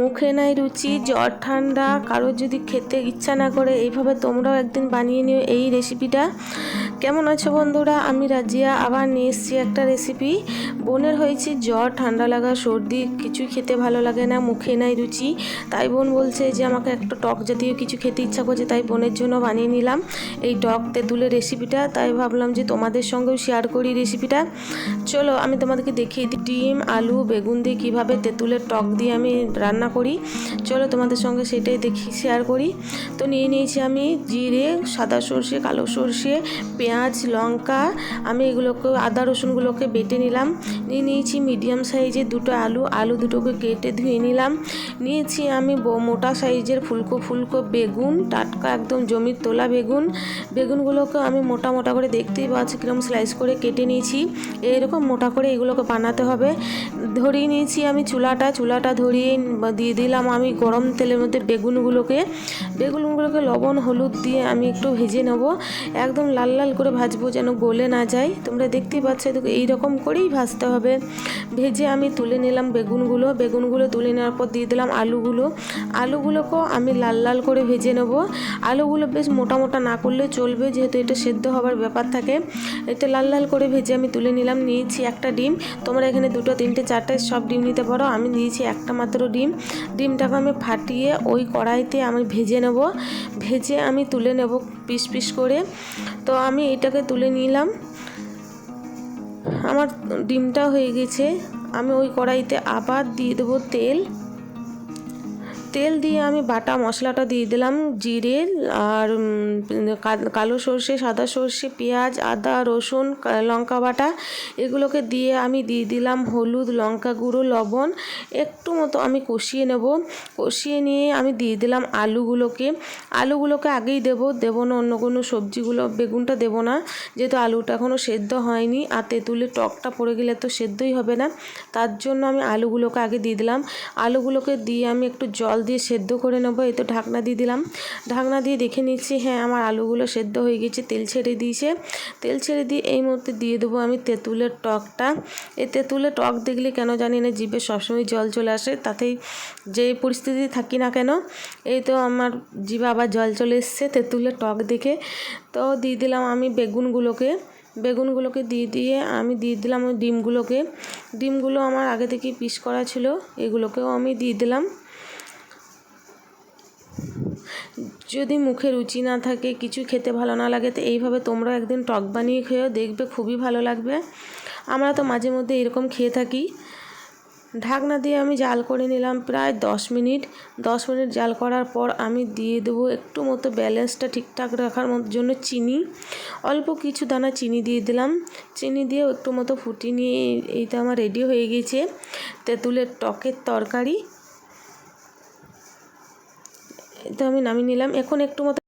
মুখে নাই রুচি, জ্বর ঠান্ডা, কারোর যদি খেতে ইচ্ছা না করে এইভাবে তোমরাও একদিন বানিয়ে নিও এই রেসিপিটা। কেমন আছো বন্ধুরা? আমি রাজিয়া আবার নিয়ে এসেছি একটা রেসিপি। বোনের হয়েছে জ্বর, ঠান্ডা লাগা, সর্দি, কিছুই খেতে ভালো লাগে না, মুখে নাই রুচি। তাই বোন বলছে যে আমাকে একটা টক জাতীয় কিছু খেতে ইচ্ছা করছে, তাই বোনের জন্য বানিয়ে নিলাম এই টক তেঁতুলের রেসিপিটা। তাই ভাবলাম যে তোমাদের সঙ্গেও শেয়ার করি রেসিপিটা। চলো আমি তোমাদেরকে দেখিয়ে দিই ডিম, আলু, বেগুন দিয়ে কীভাবে তেঁতুলের টক দিয়ে আমি রান্না করি। চলো তোমাদের সঙ্গে সেটাই শেয়ার করি। তো নিয়ে নিয়েছি আমি জিরে, সাদা সর্ষে, কালো সর্ষে, পেঁয়াজ, লঙ্কা। আমি এগুলোকে আদা রসুনগুলোকে বেটে নিলাম। নিয়ে নিয়েছি মিডিয়াম সাইজের দুটো আলু দুটোকে কেটে ধুয়ে নিলাম। নিয়েছি আমি মোটা সাইজের ফুলকো ফুলকো বেগুন, টাটকা একদম জমির তোলা বেগুনগুলোকে আমি মোটা মোটা করে, দেখতেই পাচ্ছি কিরকম স্লাইস করে কেটে নিয়েছি। এরকম মোটা করে এগুলোকে বানাতে হবে। ধরিয়ে নিয়েছি আমি চুলাটা ধরিয়ে দিয়ে দিলাম আমি গরম তেলের মধ্যে বেগুনগুলোকে লবণ হলুদ দিয়ে আমি একটু ভেজে নেব। একদম লাল লাল করে ভাজবো যেন গলে না যায়। তোমরা দেখতেই পাচ্ছ এইরকম করেই ভাজতে হবে। ভেজে আমি তুলে নিলাম বেগুনগুলো তুলে নেওয়ার পর দিয়ে দিলাম আলুগুলোকেও আমি লাল লাল করে ভেজে নেব। আলুগুলো বেশ মোটা মোটা না করলে চলবে, যেহেতু এটা সেদ্ধ হবার ব্যাপার থাকে। এটা লাল লাল করে ভেজে আমি তুলে নিলাম। নিয়েছি একটা ডিম, তোমরা এখানে 2, 3, 4 সব ডিম নিতে পারো। আমি দিয়েছি একটা মাত্র ডিমটাকে আমি ফাটিয়ে ওই কড়াইতে আমি ভেজে আমি তুলে নেব পিস পিস করে। তো আমি এটাকে তুলে নিলাম। আমার ডিমটা হয়ে গেছে। আমি ওই কড়াইতে আবার দিয়ে দেবো তেল দিয়ে আমি বাটা মশলাটা দিয়ে দিলাম, জিরে আর কালো সর্ষে, সাদা সর্ষে, পেঁয়াজ, আদা রসুন, লঙ্কা বাটা, এগুলোকে দিয়ে আমি দিয়ে দিলাম হলুদ, লঙ্কা গুঁড়ো, লবণ একটু মতো আমি কষিয়ে নেব। কষিয়ে নিয়ে আমি দিয়ে দিলাম আলুগুলোকে আগেই দেবো না অন্য কোনো সবজিগুলো, বেগুনটা দেবো না, যেহেতু আলুটা এখনও সেদ্ধ হয়নি আর তেঁতুলের টকটা পড়ে গেলে তো সেদ্ধই হবে না। তার জন্য আমি আলুগুলোকে আগে দিয়ে দিলাম। আলুগুলোকে দিয়ে আমি একটু জল দিয়ে সেদ্ধ করে নেবো। এই তো ঢাকনা দিয়ে দিলাম। ঢাকনা দিয়ে দেখে নিচ্ছি, হ্যাঁ আমার আলুগুলো সেদ্ধ হয়ে গেছে, তেল ছেড়ে দিয়ে এই মুহূর্তে দিয়ে দেবো আমি তেঁতুলের টকটা। এই তেঁতুলের টক দেখলে কেন জানি না জিভে সবসময় জল চলে আসে, তাতেই যে পরিস্থিতি থাকি না কেন। এই তো আমার জিভে আবার জল চলে এসছে তেঁতুলের টক দেখে। তো দিয়ে দিলাম আমি বেগুনগুলোকে দিয়ে আমি দিয়ে দিলাম ওই ডিমগুলো আমার আগে থেকেই পিস করা ছিল, এগুলোকেও আমি দিয়ে দিলাম। যদি মুখে রুচি না থাকে, কিছু খেতে ভালো না লাগে, তো এইভাবে তোমরা একদিন টক বানিয়ে খেয়েও দেখবে, খুবই ভালো লাগবে। আমরা তো মাঝে মধ্যে এরকম খেয়ে থাকি। ঢাকনা দিয়ে আমি জাল করে নিলাম প্রায় 10 মিনিট জাল করার পর আমি দিয়ে দেবো একটু মতো ব্যালেন্সটা ঠিকঠাক রাখার জন্য চিনি, অল্প কিছু দানা চিনি দিয়ে দিলাম। চিনি দিয়ে একটু মতো ফুটিয়ে নিয়ে এইটা আমার রেডি হয়ে গেছে তেঁতুলের টকের তরকারি। তো আমি নামিয়ে নিলাম। এখন একটু মতো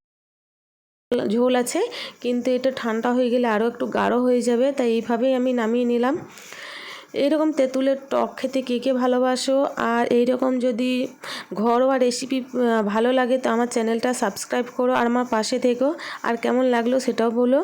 ঝোল আছে, কিন্তু এটা ঠান্ডা হয়ে গেলে আরও একটু গাঢ় হয়ে যাবে, তাই এইভাবেই আমি নামিয়ে নিলাম। এইরকম তেঁতুলের টক খেতে কে ভালোবাসো, আর এইরকম যদি ঘরোয়া রেসিপি ভালো লাগে তো আমার চ্যানেলটা সাবস্ক্রাইব করো আর আমার পাশে থেকো। আর কেমন লাগলো সেটাও বলো।